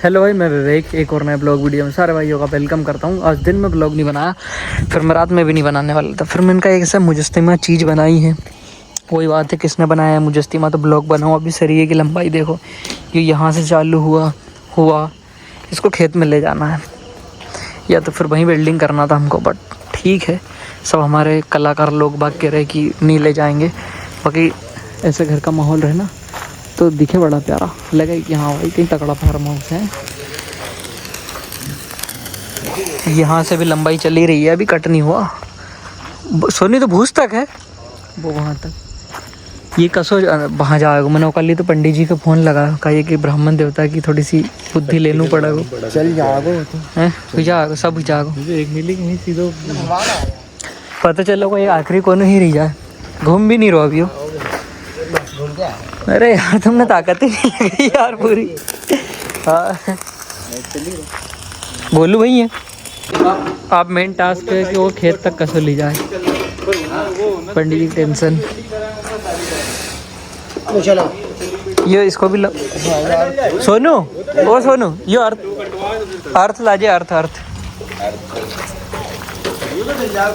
Hello भाई, मैं विवेक एक और नए ब्लॉग वीडियो में सारे भाइयों का वेलकम करता हूँ। आज दिन में ब्लॉग नहीं बनाया, फिर मैं रात में भी नहीं बनाने वाला था। फिर मैंने कहा एक ऐसा मुजस्तिमा चीज़ बनाई है, वही बात है किसने बनाया है मुजस्तिमा, तो ब्लॉग बनाओ। अभी सरिये की लंबाई देखो, ये यहाँ से चालू हुआ इसको खेत में ले जाना है, या तो फिर वहीं वेल्डिंग करना था हमको, बट ठीक है। सब हमारे कलाकार लोग बाग कह रहे कि नहीं ले जाएंगे, बाकी ऐसे घर का माहौल रहे ना तो दिखे बड़ा प्यारा लगे कि हाँ भाई कहीं तगड़ा फार्म हाउस है। यहाँ से भी लंबाई चली रही है, अभी कट नहीं हुआ। सोनी तो भूस तक है वो वहाँ तक। ये कसो वहाँ जाएगा। मैंने कल तो पंडित जी का फ़ोन लगा, कहा कि ब्राह्मण देवता की थोड़ी सी बुद्धि लेनू पड़ेगा। चल जागो है जाएगा, सब जाएगा। एक मिली कहीं सीधो पता चलो कोई आखिरी कोने ही रह जाए, घूम भी नहीं रहा अभी वो। अरे यार तुमने ताकत ही नहीं लगी यार पूरी। हाँ बोलू भैया, आप मेन टास्क है कि वो खेत तक कसो ले जाए। पंडित जी टेंशन चलो ये इसको भी सोनू ओ सोनू ये अर्थ लाजे अर्थ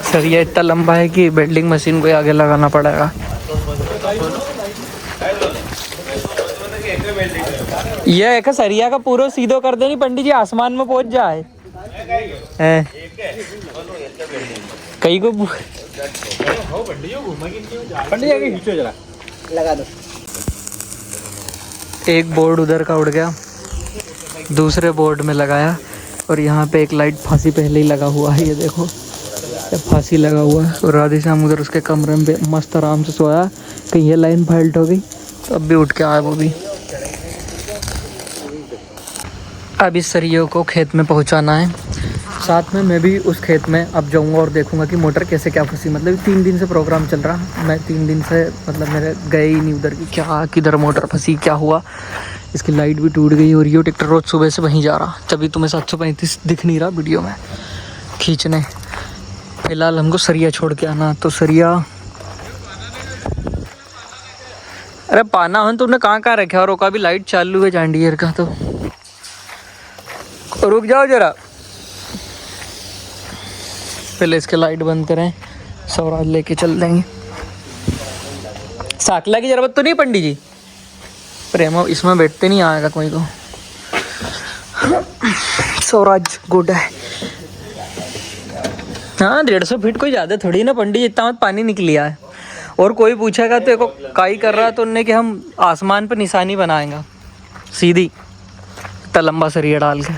सर ये इतना लंबा है कि वेल्डिंग मशीन को आगे लगाना पड़ेगा। ये एक सरिया का पूरा सीधो कर देनी पंडित जी, आसमान में पहुंच जाए। कहीं को लगा दो। एक बोर्ड उधर का उड़ गया, दूसरे बोर्ड में लगाया, और यहाँ पे एक लाइट फांसी पहले ही लगा हुआ है। ये देखो फांसी लगा हुआ है, और राधे श्याम उधर उसके कमरे में मस्त आराम से सोया। कहीं ये लाइन फाल्ट हो गई तो अब भी उठ के आया वो भी। अब इस सरियों को खेत में पहुंचाना है, साथ में मैं भी उस खेत में अब जाऊंगा और देखूंगा कि मोटर कैसे क्या फंसी। मतलब 3 दिन से प्रोग्राम चल रहा, मैं 3 दिन से मतलब मेरे गए ही नहीं उधर की क्या किधर मोटर फंसी क्या हुआ। इसकी लाइट भी टूट गई, और ये ट्रैक्टर रोज सुबह से वहीं जा रहा, तभी तुम्हें 735 दिख नहीं रहा वीडियो में खींचने। फिलहाल हमको सरिया छोड़ के आना, तो सरिया अरे पाना हो तुमने कहाँ रखा, और रोका भी लाइट चालू है जांडियर का, तो रुक जाओ जरा, पहले इसके लाइट बंद करें, स्वराज लेके चल देंगे। साकला की जरूरत तो नहीं पंडित जी, प्रेम इसमें बैठते नहीं आएगा कोई को। स्वराज गुड है। हाँ 150 फीट कोई ज़्यादा थोड़ी ना पंडित जी, इतना पानी निकलिया है। और कोई पूछेगा तो को काई कर रहा, तो उनने कि हम आसमान पर निशानी बनाएंगे सीधी, इतना लंबा सरिया डाल के।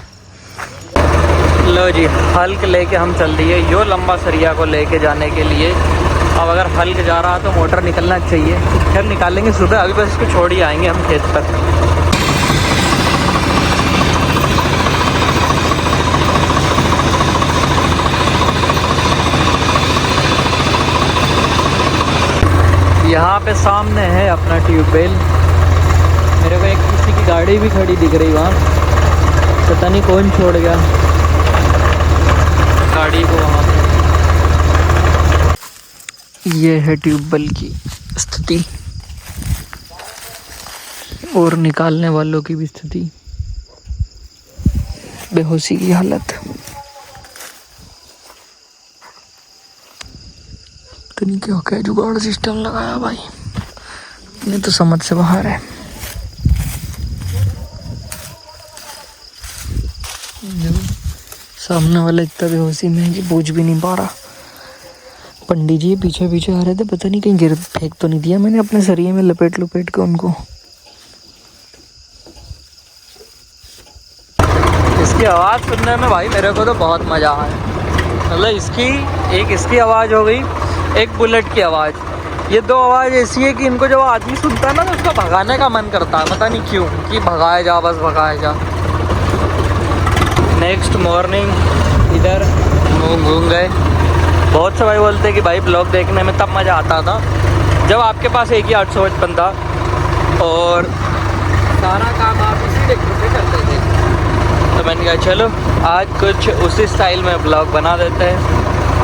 लो जी हल्क लेके हम चल दिए यो लंबा सरिया को लेके जाने के लिए। अब अगर हल्क जा रहा तो मोटर निकलना चाहिए, फिर निकालेंगे सुबह, अभी बस इसको छोड़ ही आएंगे हम खेत पर। यहाँ पे सामने है अपना ट्यूबवेल। मेरे को एक किसी की गाड़ी भी खड़ी दिख रही वहाँ, पता नहीं कौन छोड़ गया गाड़ी को वहाँ पे। ये है ट्यूबवेल की स्थिति और निकालने वालों की भी स्थिति, बेहोशी की हालत। तो नहीं क्या जुगाड़ सिस्टम लगाया भाई, नहीं तो समझ से बाहर है। सामने वाला इतना बेहोशी में कि पूछ भी नहीं पा रहा। पंडित जी पीछे पीछे आ रहे थे, पता नहीं कहीं गिर फेंक तो नहीं दिया मैंने अपने सरिये में लपेट के उनको। इसकी आवाज़ सुनने में भाई मेरे को तो बहुत मज़ा आया। मतलब इसकी आवाज़ हो गई, एक बुलेट की आवाज़। ये 2 आवाज़ ऐसी है कि इनको जब आदमी सुनता है ना तो उसका भगाने का मन करता है, पता नहीं क्यों, कि भगाया जा बस भगाया जा। नेक्स्ट मॉर्निंग इधर घूम गए। बहुत से भाई बोलते हैं कि भाई ब्लॉग देखने में तब मज़ा आता था जब आपके पास एक ही 855 था और सारा काम आप इसी ट्रैक्टर से करते थे। तो मैंने कहा चलो आज कुछ उसी स्टाइल में ब्लॉग बना देते हैं।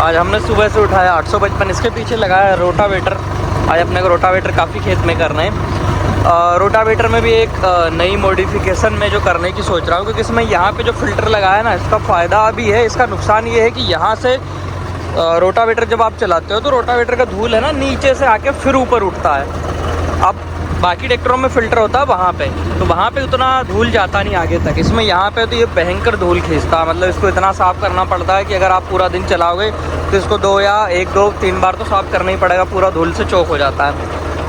आज हमने सुबह से उठाया 855, इसके पीछे लगाया रोटावेटर, आज अपने को रोटावेटर काफ़ी खेत में करना है। रोटावेटर में भी एक नई मॉडिफिकेशन में जो करने की सोच रहा हूँ, क्योंकि इसमें यहाँ पे जो फ़िल्टर लगाया है ना, इसका फ़ायदा भी है, इसका नुकसान ये है कि यहाँ से रोटावेटर जब आप चलाते हो तो रोटावेटर का धूल है ना नीचे से आके फिर ऊपर उठता है। अब बाकी ट्रैक्टरों में फ़िल्टर होता है वहाँ पे, तो वहाँ पे उतना धूल जाता नहीं आगे तक। इसमें यहाँ पे तो ये भयंकर धूल खींचता है, मतलब इसको इतना साफ़ करना पड़ता है कि अगर आप पूरा दिन चलाओगे तो इसको 2 या 1, 2, 3 बार तो साफ़ करना ही पड़ेगा, पूरा धूल से चौक हो जाता है।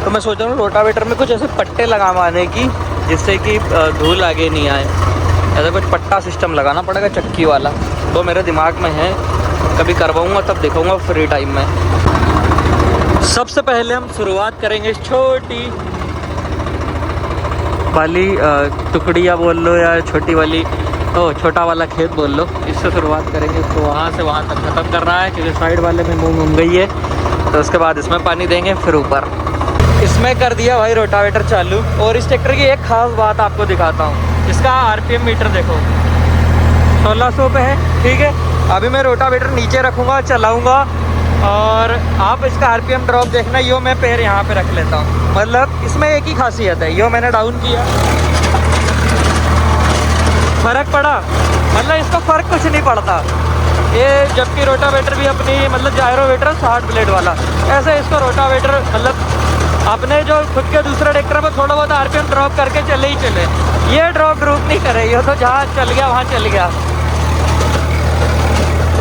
तो मैं सोच रहा हूँ रोटावेटर में कुछ ऐसे पट्टे लगाने की जिससे कि धूल आगे नहीं आए, ऐसा कुछ पट्टा सिस्टम लगाना पड़ेगा चक्की वाला। तो मेरे दिमाग में है, कभी करवाऊँगा तब दिखाऊँगा फ्री टाइम में। सबसे पहले हम शुरुआत करेंगे छोटी वाली टुकड़ी या बोल लो, या छोटी वाली छोटा वाला खेत बोल लो, इससे शुरुआत करेंगे। इसको वहाँ से वहाँ तक ख़त्म करना है, क्योंकि साइड वाले में मूंग उग गई है। तो उसके बाद इसमें पानी देंगे, फिर ऊपर इसमें कर दिया भाई रोटावेटर चालू। और इस ट्रैक्टर की एक ख़ास बात आपको दिखाता हूँ, इसका आरपीएम मीटर देखो 1600 पे है, ठीक है। अभी मैं रोटावेटर नीचे रखूँगा, चलाऊँगा, और आप इसका आरपीएम ड्रॉप देखना। यो मैं पैर यहाँ पे रख लेता हूँ, मतलब इसमें एक ही खासियत है, यो मैंने डाउन किया, फ़र्क पड़ा, मतलब इसका फ़र्क कुछ नहीं पड़ता ये। जबकि रोटावेटर भी अपनी मतलब जायरोवेटर 60 ब्लेड वाला, ऐसे इसका रोटावेटर मतलब अपने जो खुद के दूसरे ट्रैक्टर पर थोड़ा बहुत आरपीएम ड्रॉप करके चले ही चले, ये ड्रॉप नहीं करे, ये तो जहाँ चल गया वहाँ चल गया।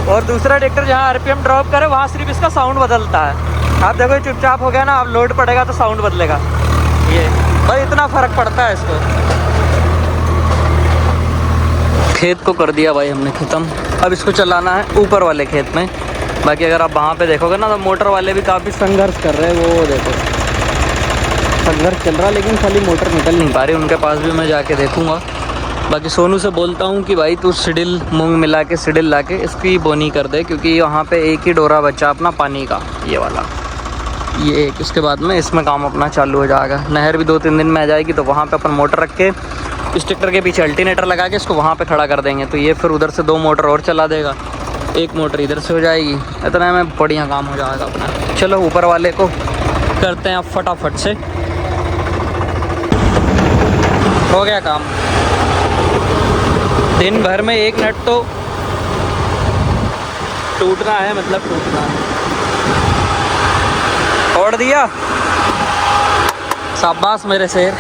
और दूसरा ट्रैक्टर जहाँ आरपीएम ड्रॉप करे वहाँ सिर्फ इसका साउंड बदलता है। आप देखो चुपचाप हो गया ना, अब लोड पड़ेगा तो साउंड बदलेगा, ये भाई इतना फ़र्क पड़ता है इसको। खेत को कर दिया भाई हमने ख़त्म, अब इसको चलाना है ऊपर वाले खेत में। बाकी अगर आप वहाँ पे देखोगे ना तो मोटर वाले भी काफ़ी संघर्ष कर रहे हैं, वो देखो संघर्ष चल रहा, लेकिन खाली मोटर निकल नहीं पा रही, उनके पास भी मैं जाके देखूँगा। बाकी सोनू से बोलता हूँ कि भाई तू सिडिल मूंग मिला के सिडिल ला के इसकी बोनी कर दे, क्योंकि वहाँ पे एक ही डोरा बचा अपना पानी का, ये वाला, ये एक। उसके बाद में इसमें काम अपना चालू हो जाएगा। नहर भी 2-3 दिन में आ जाएगी, तो वहाँ पे अपन मोटर रख के इस ट्रैक्टर के पीछे अल्टरनेटर लगा के इसको वहाँ पे खड़ा कर देंगे, तो ये फिर उधर से 2 मोटर और चला देगा, 1 मोटर इधर से हो जाएगी, इतना में बढ़िया काम हो जाएगा अपना। चलो ऊपर वाले को करते हैं अब फटाफट से, हो गया काम। दिन भर में 1 नट तो टूटना है, मतलब टूटना है। तोड़ दिया, शाबाश मेरे शेर।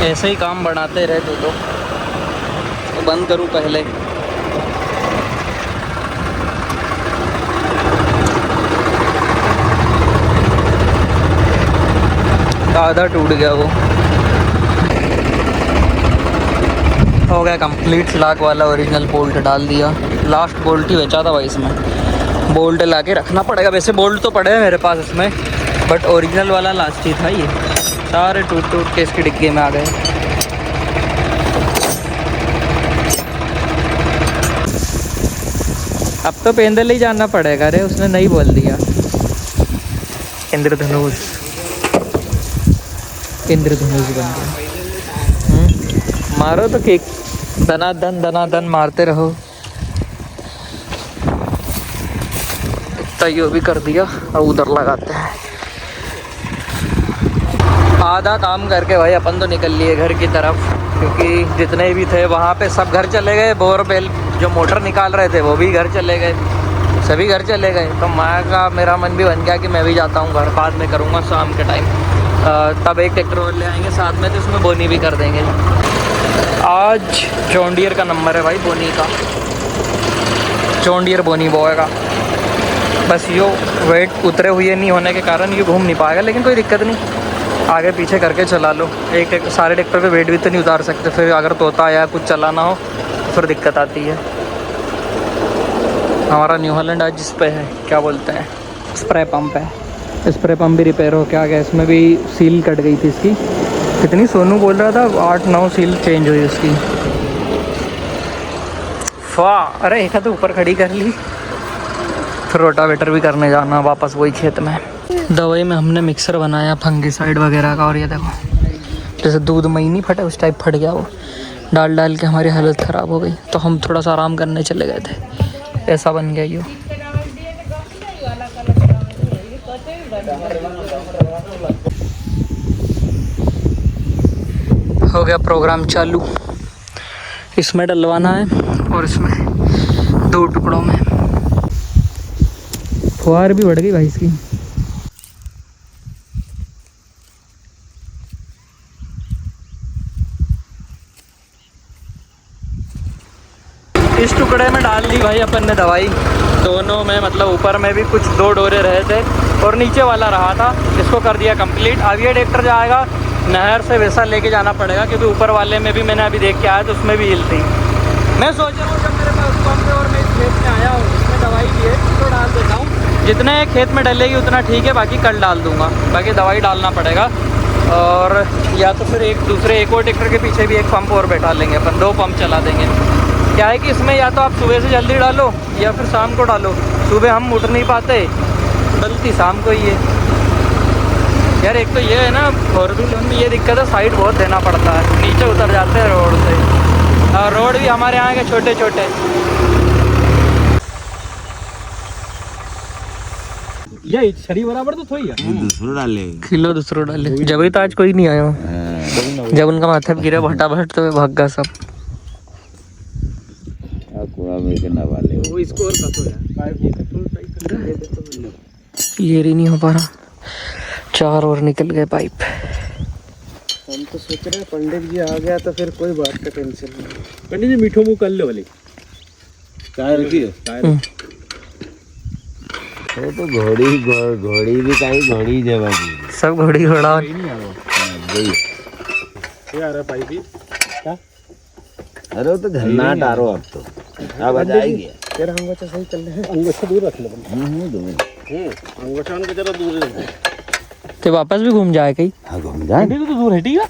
ऐसे ही काम बढ़ाते रहे तो बंद करूँ पहले। आधा टूट गया वो, हो गया कंप्लीट। लॉक वाला ओरिजिनल बोल्ट डाल दिया, लास्ट बोल्ट ही बचा था भाई, इसमें बोल्ट ला के रखना पड़ेगा। वैसे बोल्ट तो पड़े हैं मेरे पास इसमें, बट ओरिजिनल वाला लास्ट ही था, ये सारे टूट के इसकी डिक्की में आ गए। अब तो पैदल ही जाना पड़ेगा रे, उसने नहीं बोल दिया। इंद्रधनुष, इंद्रधनुष बन गया। मारो तो केक, दनादन मारते रहो। इतना यो भी कर दिया, और उधर लगाते हैं। आधा काम करके भाई अपन तो निकल लिए घर की तरफ, क्योंकि जितने भी थे वहाँ पे सब घर चले गए। बोरवेल जो मोटर निकाल रहे थे वो भी घर चले गए, सभी घर चले गए। तो मेरा मन भी बन गया कि मैं भी जाता हूँ घर, बाद में करूँगा शाम के टाइम। तब एक ट्रैक्टर और ले आएंगे साथ में, तो उसमें बोनी भी कर देंगे। आज जॉन डियर का नंबर है भाई बोनी का, जॉन डियर बोनी बोएगा। बस यो वेट उतरे हुए नहीं होने के कारण ये घूम नहीं पाएगा, लेकिन कोई दिक्कत नहीं, आगे पीछे करके चला लो। एक सारे ट्रैक्टर पे वेट भी तो नहीं उतार सकते, फिर अगर तोता या कुछ चलाना हो तो फिर दिक्कत आती है। हमारा न्यू हॉलैंड आज जिस पे है, क्या बोलते हैं, स्प्रे पंप है। स्प्रे पंप भी रिपेयर हो के आ गया, इसमें भी सील कट गई थी इसकी। कितनी सोनू बोल रहा था 8-9 सील चेंज हुई इसकी। वाह, अरे एक तो ऊपर खड़ी कर ली। फिर रोटावेटर भी करने जाना वापस वही खेत में। दवाई में हमने मिक्सर बनाया फंगिसाइड वगैरह का, और ये देखो जैसे दूध मई नहीं फटे उस टाइप फट गया वो, डाल के हमारी हालत ख़राब हो गई। तो हम थोड़ा सा आराम करने चले गए थे, ऐसा बन गया यो। हो गया प्रोग्राम चालू। इसमें डलवाना है और इसमें 2 टुकड़ों में। फुहार भी बढ़ गई भाई इसकी। इस टुकड़े में डाल दी भाई अपन ने दवाई, दोनों में, मतलब ऊपर में भी कुछ 2 डोरे रहे थे और नीचे वाला रहा था। इसको कर दिया कंप्लीट। अब ये ट्रैक्टर जाएगा नहर से वैसा लेके जाना पड़ेगा, क्योंकि ऊपर वाले में भी मैंने अभी देख के आया तो उसमें भी हिल थी। मैं सोच रहा हूँ जब मेरे पास पंप है और मैं इस खेत में आया हूँ, इसमें दवाई भी है तो डाल देता हूँ। जितने खेत में डलेगी उतना ठीक है, बाकी कल डाल दूँगा। बाकी दवाई डालना पड़ेगा। और या तो फिर एक और ट्रैक्टर के पीछे भी एक पंप और बैठा लेंगे अपन, 2 पंप चला देंगे। क्या है कि इसमें या तो आप सुबह से जल्दी डालो या फिर शाम को डालो। सुबह हम उठ नहीं पाते, डलती शाम को ही है यार। एक तो ये है ना, फोरव्हीलर में ये दिक्कत है, साइड बहुत देना पड़ता है, नीचे उतर जाते हैं रोड से। और रोड भी हमारे यहाँ के छोटे छोटे। ये छड़ी बराबर तो थोड़ी है, दूसरा डाले, किलो दूसरा डाले। जब ही तो आज कोई नहीं आया, जब उनका माथा गिरा भटाभट तो भाग गया सब। वो इसको और काटो यार, ये नहीं हो पा रहा, 4 और निकल गए पाइप। हम तो सोच रहे हैं पंडित जी आ गया तो फिर कोई बात का टेंशन नहीं। पंडित जी मीठो मुँह कर लो वाली चाय रखी है। वो तो घोड़ी भी कहीं घोड़ी जगह सब घोड़ी घोड़ा। क्या आ रहा पाइप ही क्या? अरे वो तो झन्ना डारो अब तो अब आ जाएगी। तेरा अंगूठा सही कर ले, अंगूठा दूर रख लो। अंगूठा को जरा दूर रख। तो वापस भी घूम जाए कहीं। हाँ घूम जाए तो दूर है ठीक है।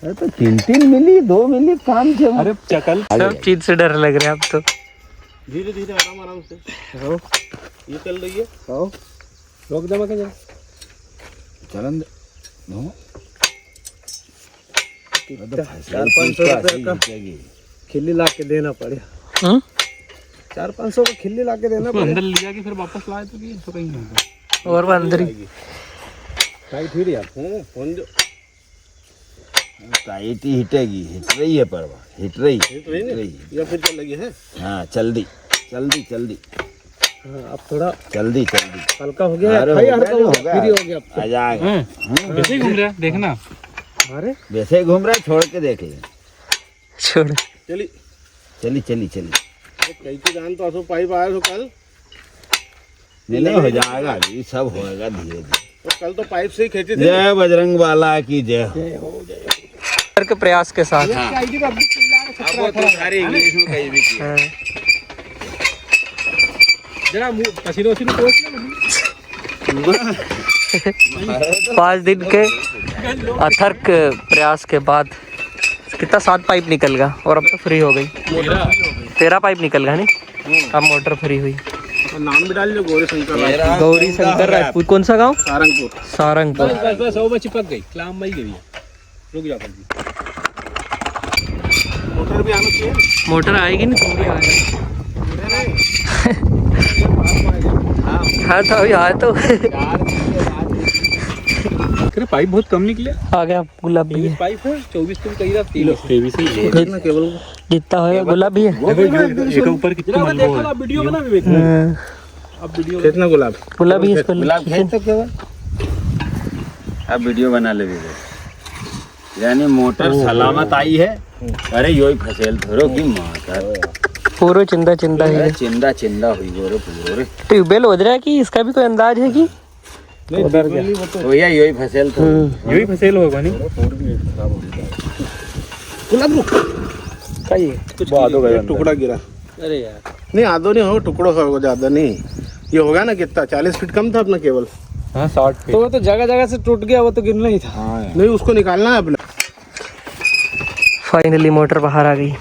अरे तो 3 मिली 2 मिली काम से। अरे चकल सब चीज से डर लग रहा है अब तो। धीरे धीरे आराम से। हाँ ये चल रही है। हाँ रोक दे मत जरा, चलन दे। 400-500 रुपये का खिल्ली ला के देना पड़ेगा। 400-500 का खिल्ली ला के देना पड़ेगा। अंदर लिया कि फिर वापस लाए तो कि तो कहीं नहीं और अंदर ही टाइट ही यार। फोन जो टाइट ही हिटेगी, हिट रही है परवा, हिट रही या फिर चल लगी है। हाँ जल्दी। हाँ अब थोड़ा जल्दी हल्का हो गया। अरे फ्री हो गया आ जाएगा। वैसे ही घूम रहा देखना। अरे वैसे ही घूम रहा है, छोड़ के देख ले। छोड़ चली कहीं की जान तो आसो पाइप आया तो कल नहीं हो जाएगा, अभी सब होएगा धीरे धीरे। तो कल तो पाइप से ही खींची थी। जय बजरंग वाला की जय हो। के प्रयास के साथ। इंग्लिश में कहीं भी किया। जरा पसीनो पोंछ ले। 5 दिन के अथर्क प्रयास के बाद कितना 7 पाइप निकल गया और अब तो फ्री हो गई। 13 पाइप निकल गया नहीं, अब मोटर फ्री हुई। नाम भी डाल लो, गौरी शंकर राजपूत। कौन सा गांव? सारंगपुर। बस 100 में चिपक गई, क्लाम भाई गई। रुक जा मोटर भी आना चाहिए। मोटर आएगी ना, थोड़ी आएगी। हाँ तो अभी आया तो पाइप बहुत कम निकले। आ गया गुलाबी है। पाइप है 24 तुम कही रहा 23 ही देखना केवल जितना होगा गुलाबी है। एक ऊपर कितना देखो आप वीडियो बना भी अब वीडियो कितना गुलाबी है। गुलाब खेत तो केवल अब वीडियो बना ले भी। यानी मोटर सलामत आई है। अरे योई फसेल थोरो की माता पूरा चिंदा है। चिंदा हुई गोरे पूरे। ट्यूबवेल हो रहा है कि इसका भी कोई अंदाज है कि उधर गया तो यही फसेल तो यही फसेल होगा नहीं। टुकड़ा गिरा। अरे यार नहीं आधो नहीं हो, टुकड़ा होगा ज्यादा नहीं। ये होगा ना कितना 40 फीट कम था अपना केवल। हाँ 60 फीट। तो वो तो जगह से टूट गया, वो तो गिरना ही था। हाँ नहीं उसको निकालना है अपना। फाइनली मोटर बाहर आ गई।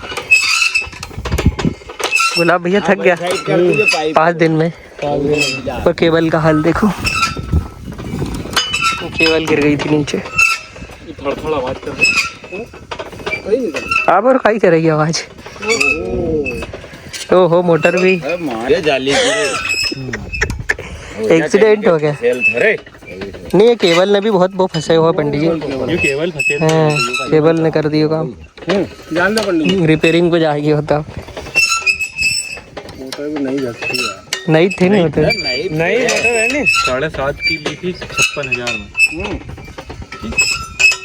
गुलाब भैया थक गया 5 दिन में। और केबल का हाल देखो, केबल गिर गई थी नीचे। थोड़ा आवाज कर आप और खाई करेगी आवाज। ओहो मोटर भी जाली एक्सीडेंट हो गया। नहीं, ये केबल ने भी बहुत वो फंसे हुआ पंडित जी। ये केबल फंसे हाँ, केबल ने कर दिया काम। जान दो पंडित जी। रिपेयरिंग पे जाएगी होता। मोटर भी नहीं जाती है। नहीं थे नहीं होते। नहीं मोटर है नहीं। 7.5 की ली थी 56,000 में।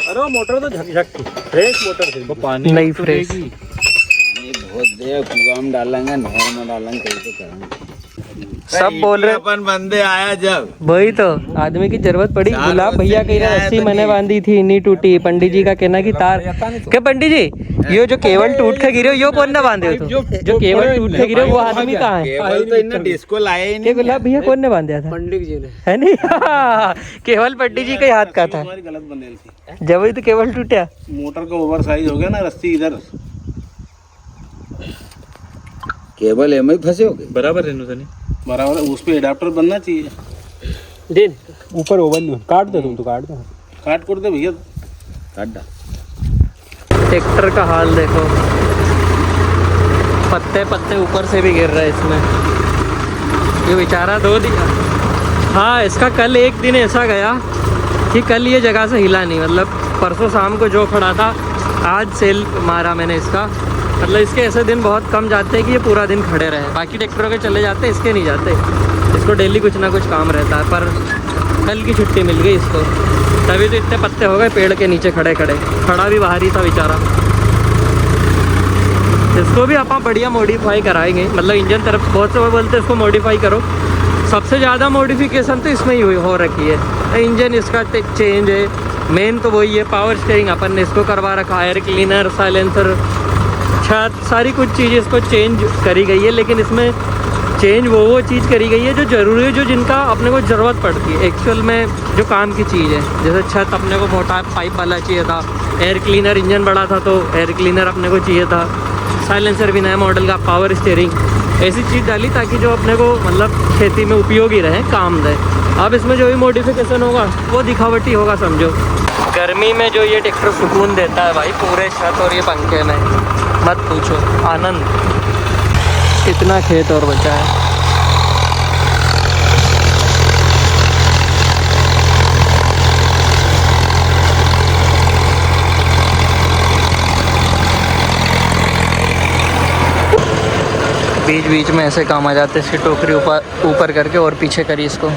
अरे मोटर तो झकझक थी, फ्रेश मोटर थी। वो पानी नहीं फ्रेश। पानी बहुत दे, कुआं में डालेंगे, नहर में डालेंगे, कहीं तो करेंगे। सब बोल रहे अपन बंदे आया जब वही तो आदमी की जरूरत पड़ी। चार गुलाब बजे भैया कह नहीं रहे आया रस्सी तो मैंने नहीं। बांधी थी, नहीं टूटी। पंडित जी का कहना कि तार क्या पंडित जी, ये जो केबल टूट के गिरे यो कौन ने बांधे हो? जो केबल टूट के गिरे वो आदमी कहाँ है? केवल तो इन्हें डिस्को लाया ही ये नहीं। गुलाब भैया कौन ने बांधा था? पंडित जी ने। है नहीं केवल पंडित जी के हाथ का था। हमारी गलत बंदेल थी। जब ही तो केबल टूटा। मोटर का ओवर साइज हो गया ना, रस्सी इधर केबल एम ही फंसे हो गए। बराबर है बराबर है, उस पे एडाप्टर बनना चाहिए। दिन ऊपर ओवन काट दे, तुम तो काट दो, काट कर दे भैया, काट डाल। ट्रैक्टर का हाल देखो, पत्ते पत्ते ऊपर से भी गिर रहे हैं इसमें। ये बेचारा 2 दिन, हाँ इसका कल एक दिन ऐसा गया कि कल ये जगह से हिला नहीं। मतलब परसों शाम को जो खड़ा था, आज सेल मारा मैंने इसका। मतलब इसके ऐसे दिन बहुत कम जाते हैं कि ये पूरा दिन खड़े रहे। बाकी ट्रैक्टरों के चले जाते हैं, इसके नहीं जाते। इसको डेली कुछ ना कुछ काम रहता है, पर कल की छुट्टी मिल गई इसको, तभी तो इतने पत्ते हो गए पेड़ के नीचे खड़े खड़े। खड़ा भी बाहर ही था बेचारा। इसको भी आप बढ़िया मॉडिफाई कराएंगे। मतलब इंजन तरफ बहुत से वो बोलते हैं इसको मॉडिफाई करो। सबसे ज़्यादा मॉडिफिकेशन तो इसमें ही हो रखी है। इंजन इसका चेंज है, मेन तो वही है। पावर स्टीयरिंग अपन ने इसको करवा रखा, एयर क्लीनर, साइलेंसर, छत, सारी कुछ चीज़ें इसको चेंज करी गई है। लेकिन इसमें चेंज वो चीज़ करी गई है जो ज़रूरी है, जो जिनका अपने को ज़रूरत पड़ती है एक्चुअल में, जो काम की चीज़ है। जैसे छत अपने को मोटा पाइप वाला चाहिए था, एयर क्लीनर इंजन बड़ा था तो एयर क्लीनर अपने को चाहिए था, साइलेंसर भी नया मॉडल का, पावर स्टीयरिंग, ऐसी चीज़ डाली ताकि जो अपने को मतलब खेती में उपयोगी रहे, काम दे। अब इसमें जो भी मॉडिफिकेशन होगा वो दिखावटी होगा समझो। गर्मी में जो ये ट्रैक्टर सुकून देता है भाई, पूरे छत और ये पंखे में मत पूछो, आनंद। कितना खेत और बचा है। बीच बीच में ऐसे काम आ जाते हैं। इसकी टोकरी ऊपर करके और पीछे करी इसको,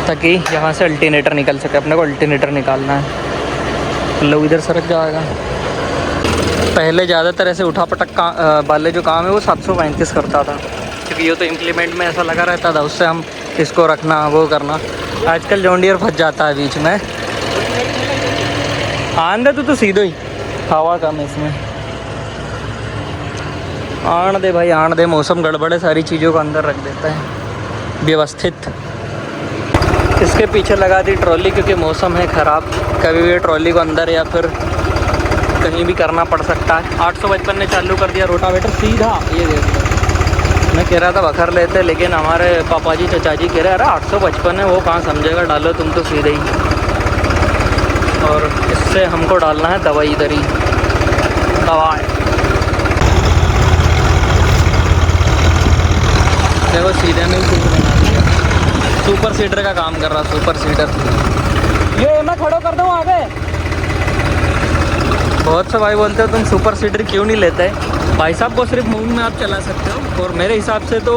ताकि यहाँ से अल्टरनेटर निकल सके। अपने को अल्टरनेटर निकालना है। लोग इधर सरक जाएगा। पहले ज़्यादातर ऐसे उठा पटक वाले जो काम है वो 735 करता था, क्योंकि ये तो इम्प्लीमेंट में ऐसा लगा रहता था, उससे हम इसको रखना वो करना। आजकल जॉन डियर फंस जाता है बीच में। आन दे तो सीधो ही, हवा कम है इसमें। आन दे भाई, आन दे। मौसम गड़बड़ है, सारी चीज़ों को अंदर रख देता है व्यवस्थित। इसके पीछे लगा दी ट्रॉली, क्योंकि मौसम है ख़राब, कभी भी ट्रॉली को अंदर या फिर कहीं भी करना पड़ सकता है। 855 ने चालू कर दिया रोटावेटर सीधा। ये देख लो, मैं कह रहा था बखर लेते, लेकिन हमारे पापा जी चाचा जी कह रहे अरे 855 है, वो कहाँ समझेगा, डालो तुम तो सीधे ही। और इससे हमको डालना है दवाई इधर ही, दवाई। देखो सीधे में ही बना दिया। सुपर सीडर का काम कर रहा, सुपर सीडर। ये मैं खड़ा कर दूँ आगे। बहुत से भाई बोलते हो तुम सुपर सीडर क्यों नहीं लेते? भाई साहब वो सिर्फ मून में आप चला सकते हो, और मेरे हिसाब से तो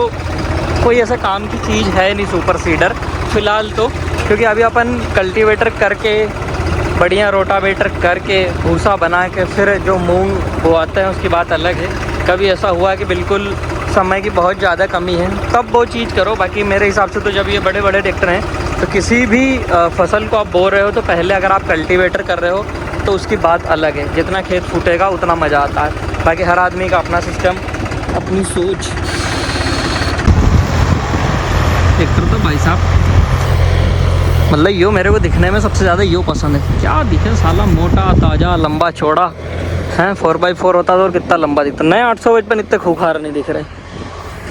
कोई ऐसा काम की चीज़ है नहीं सुपर सीडर फ़िलहाल तो। क्योंकि अभी अपन कल्टीवेटर करके, बढ़िया रोटावेटर करके, भूसा बना के फिर जो मूंग बोआते हैं उसकी बात अलग है। कभी ऐसा हुआ कि बिल्कुल समय की बहुत ज़्यादा कमी है तब वो चीज़ करो। बाकी मेरे हिसाब से तो जब ये बड़े बड़े ट्रैक्टर हैं तो किसी भी फसल को आप बो रहे हो तो पहले अगर आप कल्टीवेटर कर रहे हो तो उसकी बात अलग है। जितना खेत फूटेगा उतना मज़ा आता है। बाकी हर आदमी का अपना सिस्टम, अपनी सोच। ट्रैक्टर तो भाई साहब मतलब यो मेरे को दिखने में सबसे ज़्यादा यो पसंद है। क्या दिखे साला, मोटा ताज़ा लंबा चौड़ा है। 4x4 होता था और कितना लंबा दिखता। नए 855 इतने खूंखार नहीं दिख रहे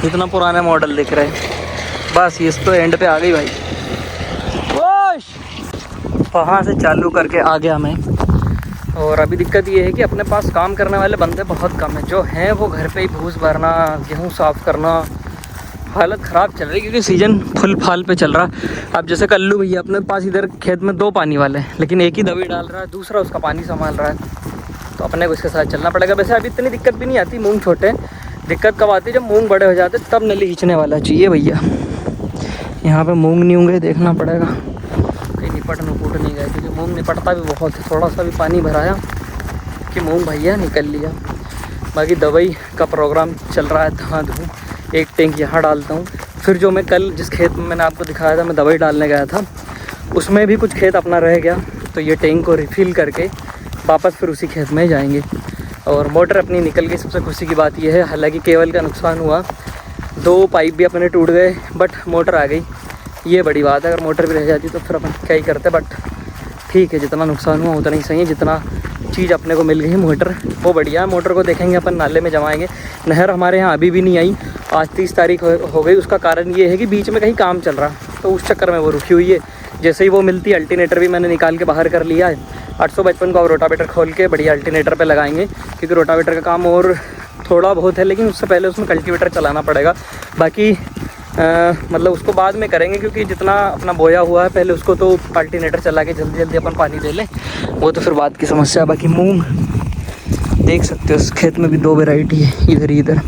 जितना पुराने मॉडल दिख रहे। बस इस तो एंड पे आ गई भाई। वहाँ से चालू करके आ गया मैं। और अभी दिक्कत ये है कि अपने पास काम करने वाले बंदे बहुत कम हैं। जो हैं वो घर पे ही भूस भरना, गेहूँ साफ़ करना, हालत ख़राब चल रही है क्योंकि सीज़न फुल फाल पे चल रहा। अब जैसे कल्लू भैया अपने पास इधर खेत में 2 पानी वाले हैं, लेकिन एक ही दवाई डाल रहा है, दूसरा उसका पानी संभाल रहा है, तो अपने को इसके साथ चलना पड़ेगा। वैसे अभी इतनी दिक्कत भी नहीं आती, मूंग छोटे, दिक्कत कब आती है जब मूंग बड़े हो जाते तब नली खींचने वाला चाहिए भैया। यहाँ पे मूंग नहीं होंगे, देखना पड़ेगा कहीं निपट नहीं गए, क्योंकि मूंग निपटता भी बहुत है। थोड़ा सा भी पानी भराया कि मूंग भैया निकल लिया। बाकी दवाई का प्रोग्राम चल रहा है, धुआं एक टैंक यहाँ डालता हूँ। फिर जो मैं कल जिस खेत में मैंने आपको दिखाया था मैं दवाई डालने गया था, उसमें भी कुछ खेत अपना रह गया, तो ये टैंक को रिफ़िल करके वापस फिर उसी खेत में जाएंगे। और मोटर अपनी निकल गई, सबसे खुशी की बात यह है। हालांकि केबल का नुकसान हुआ, 2 पाइप भी अपने टूट गए, बट मोटर आ गई, ये बड़ी बात है। अगर मोटर भी रह जाती तो फिर अपन क्या ही करते, बट ठीक है, जितना नुकसान हुआ उतना ही सही है। जितना चीज़ अपने को मिल गई मोटर वो बढ़िया है। मोटर को देखेंगे अपन नाले में जमाएंगे। नहर हमारे यहाँ अभी भी नहीं आई, आज 30 तारीख हो गई। उसका कारण ये है कि बीच में कहीं काम चल रहा, तो उस चक्कर में वो रुकी हुई है। जैसे ही वो मिलती है, अल्टरनेटर भी मैंने निकाल के बाहर कर लिया है। 855 को रोटावेटर खोल के बढ़िया अल्टरनेटर पे लगाएंगे, क्योंकि रोटावेटर का काम और थोड़ा बहुत है, लेकिन उससे पहले उसमें कल्टीवेटर चलाना पड़ेगा। बाकी मतलब उसको बाद में करेंगे, क्योंकि जितना अपना बोया हुआ है पहले उसको तो अल्टरनेटर चला के जल्दी जल्दी अपन पानी दे लें, वो तो फिर बात की समस्या। बाकी मूंग देख सकते हो, उस खेत में भी 2 वैरायटी है, इधर इधर।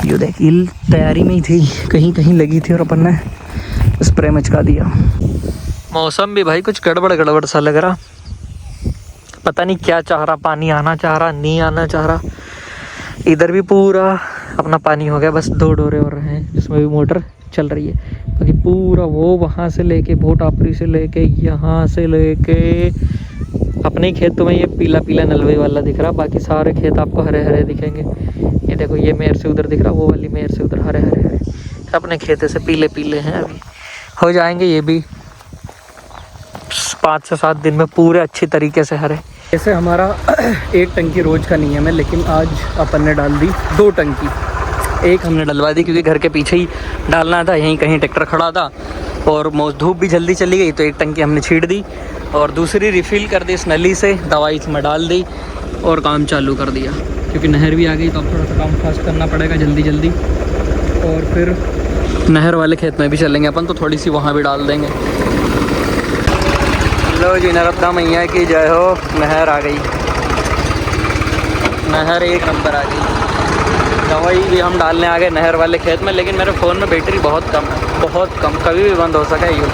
ये देखिए तैयारी में ही थी, कहीं कहीं लगी थी और अपन ने स्प्रे मचका दिया। मौसम भी भाई कुछ गड़बड़ सा लग रहा, पता नहीं क्या चाह रहा, पानी आना चाह रहा, नहीं आना चाह रहा। इधर भी पूरा अपना पानी हो गया, बस 2 डोरे और रहे हैं जिसमें भी मोटर चल रही है। बाकी पूरा वो वहाँ से लेके वो टापरी से लेके यहाँ से लेके अपने खेतों में ये पीला पीला नलवई वाला दिख रहा, बाकी सारे खेत आपको हरे हरे दिखेंगे। ये देखो, ये मेर से उधर दिख रहा, वो वाली मेर से उधर, हरे हरे अपने खेत से पीले पीले हैं। अभी हो जाएंगे ये भी 5 से 7 दिन में पूरे अच्छी तरीके से हरे। जैसे हमारा 1 टंकी रोज़ का नियम है, लेकिन आज अपन ने डाल दी 2 टंकी। एक हमने डलवा दी क्योंकि घर के पीछे ही डालना था, यहीं कहीं ट्रैक्टर खड़ा था और धूप भी जल्दी चली गई, तो 1 टंकी हमने छीट दी और दूसरी रिफ़िल कर दी इस नली से, दवाई इसमें डाल दी और काम चालू कर दिया। क्योंकि नहर भी आ गई तो अब थोड़ा सा काम फास्ट करना पड़ेगा जल्दी जल्दी। और फिर नहर वाले खेत में भी चलेंगे अपन, तो थोड़ी सी वहाँ भी डाल देंगे। लो जी, नर्मदा मैया की जय हो। नहर आ गई, नहर 1 नंबर आ गई। दवाई भी हम डालने आ गए नहर वाले खेत में, लेकिन मेरे फ़ोन में बैटरी बहुत कम है, बहुत कम, कभी भी बंद हो सका ये।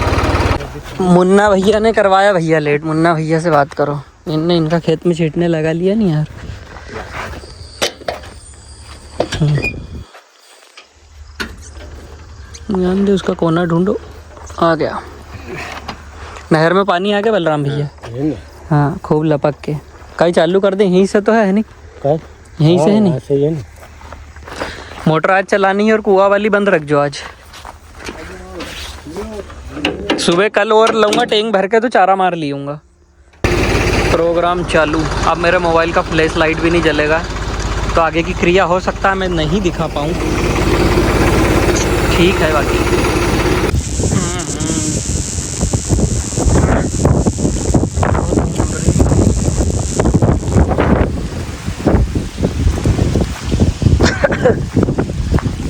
मुन्ना भैया ने करवाया, भैया लेट, मुन्ना भैया से बात करो, इनने इनका खेत में छीटने लगा लिया नहीं यार। ध्यान दे, उसका कोना ढूंढो। आ गया, नहर में पानी आ गया बलराम भैया। हाँ, खूब लपक के। कहीं चालू कर दे, यहीं से तो है नहीं, यहीं से है नहीं, सही है। मोटर आज चलानी है और कुआं वाली बंद रख जो आज। सुबह कल और लूँगा टैंक भर के, तो चारा मार लियूँगा। प्रोग्राम चालू। अब मेरे मोबाइल का फ्लैश लाइट भी नहीं जलेगा, तो आगे की क्रिया हो सकता है मैं नहीं दिखा पाऊँ, ठीक है। बाकी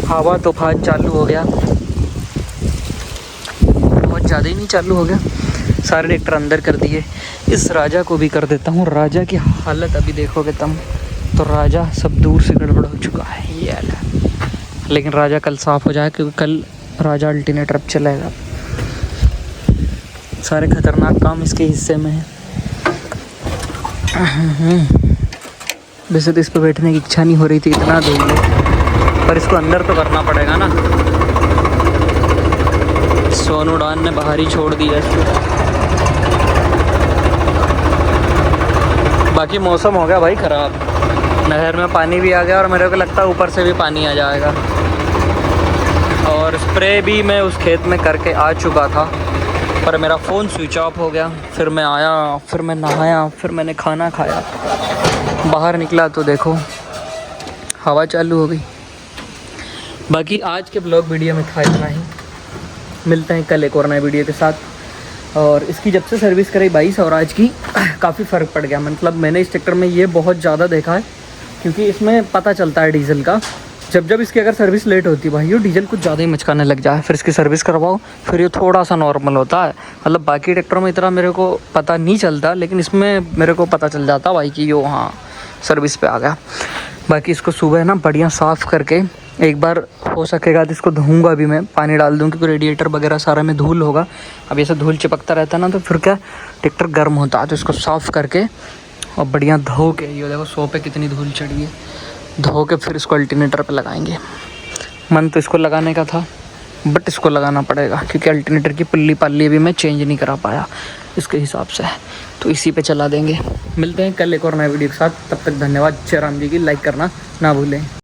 हवा तूफान चालू हो गया, बहुत ज़्यादा ही नहीं चालू हो गया। सारे ट्रैक्टर अंदर कर दिए। इस राजा को भी कर देता हूँ। राजा की हालत अभी देखोगे तुम, तो राजा सब दूर से गड़बड़ हो चुका है यार। लेकिन राजा कल साफ़ हो जाए, क्योंकि कल राजा अल्टरनेटर अब चलेगा। सारे खतरनाक काम इसके हिस्से में है। वैसे तो इस पर बैठने की इच्छा नहीं हो रही थी, इतना धूल है, पर इसको अंदर तो करना पड़ेगा ना। सोनू डान ने बाहर ही छोड़ दिया इसको। बाकी मौसम हो गया भाई ख़राब, नहर में पानी भी आ गया और मेरे को लगता है ऊपर से भी पानी आ जाएगा। और स्प्रे भी मैं उस खेत में करके आ चुका था, पर मेरा फ़ोन स्विच ऑफ हो गया। फिर मैं आया, फिर मैं नहाया, फिर मैंने खाना खाया, बाहर निकला तो देखो हवा चालू हो गई। बाकी आज के ब्लॉग वीडियो में था इतना ही। मिलते हैं कल एक और नए वीडियो के साथ। और इसकी जब से सर्विस कराई 22 और आज की काफ़ी फ़र्क पड़ गया। मतलब मैंने इस ट्रैक्टर में ये बहुत ज़्यादा देखा है, क्योंकि इसमें पता चलता है डीजल का, जब जब इसकी अगर सर्विस लेट होती है भाई, ये डीजल कुछ ज़्यादा ही मचकाने लग जाए, फिर इसकी सर्विस करवाओ, फिर ये थोड़ा सा नॉर्मल होता है। मतलब बाकी ट्रैक्टरों में इतना मेरे को पता नहीं चलता, लेकिन इसमें मेरे को पता चल जाता भाई कि यो हाँ सर्विस पे आ गया। बाकी इसको सुबह ना बढ़िया साफ़ करके एक बार हो सकेगा तो इसको धोऊंगा भी, मैं पानी डाल दूँ क्योंकि रेडिएटर वगैरह सारा में धूल होगा। अब ऐसे धूल चिपकता रहता है ना, तो फिर क्या ट्रैक्टर गर्म होता है। तो इसको साफ़ करके और बढ़िया धो के, ये देखो सौ पे कितनी धूल चढ़ी है, धो के फिर इसको अल्टरनेटर पे लगाएंगे। मन तो इसको लगाने का था, बट इसको लगाना पड़ेगा क्योंकि अल्टरनेटर की पुल्ली पाली भी मैं चेंज नहीं करा पाया इसके हिसाब से, तो इसी पे चला देंगे। मिलते हैं कल एक और नए वीडियो के साथ, तब तक धन्यवाद। जय राम जी की लाइक करना ना भूलें।